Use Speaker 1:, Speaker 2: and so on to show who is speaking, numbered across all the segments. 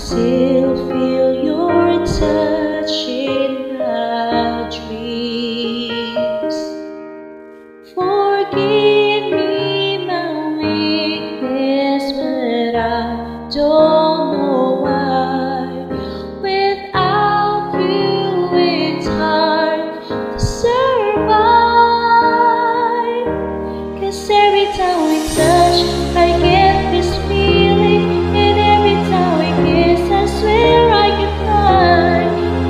Speaker 1: still feel your touch in my dreams. Forgive me my weakness, but I don't know why. Without you, it's hard to survive. 'Cause every time we touch, I get this feeling, and every time we kiss, I swear I can fly.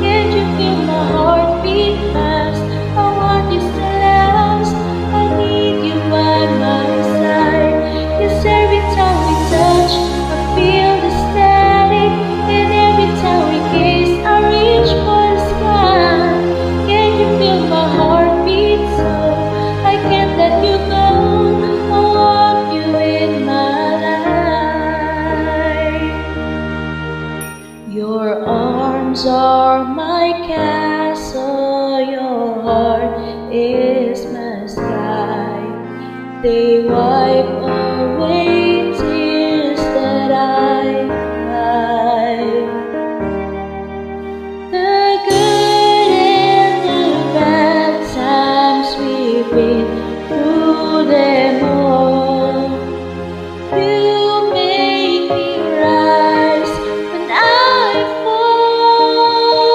Speaker 1: Can't you feel my heartbeat fast? I want this to last. I need you by my side. 'Cause every time we touch, I feel the static, and every time we kiss, I reach for the sky. Can't you feel my heartbeat so I can't let you go? I want you in my life. Your arms are my castle, your heart is my sky. They wipe away tears that I cry. The good and the bad times we've been through them all. You make me rise when I fall.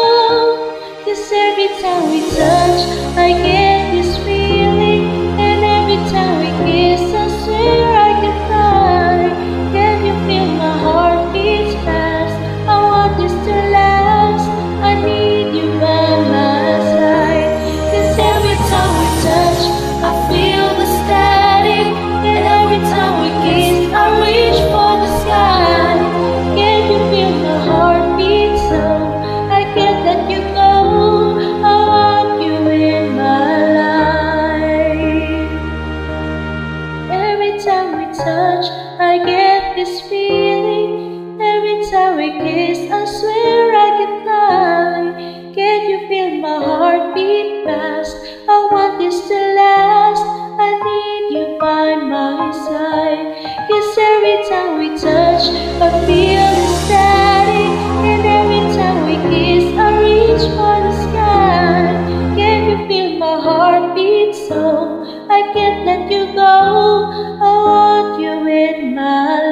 Speaker 1: 'Cause every time we touch, I get this feeling, and every time we kiss, I swear I can fly. Can you feel my heartbeat fast? I want this to last. I need you by my side. 'Cause every time we touch, I feel the static, and every time we kiss, I reach for the sky. Can you feel my heartbeat so I can't let you go? I want you in my life. Every time we touch, I get this feeling. Every time we kiss, I swear I can fly. Can't you feel my heartbeat fast? I want this to last. I need you by my side. 'Cause every time we touch, I feel the static, and every time we kiss, I reach for the sky. Can you feel my heartbeat so I can't let you go? I want you in my life.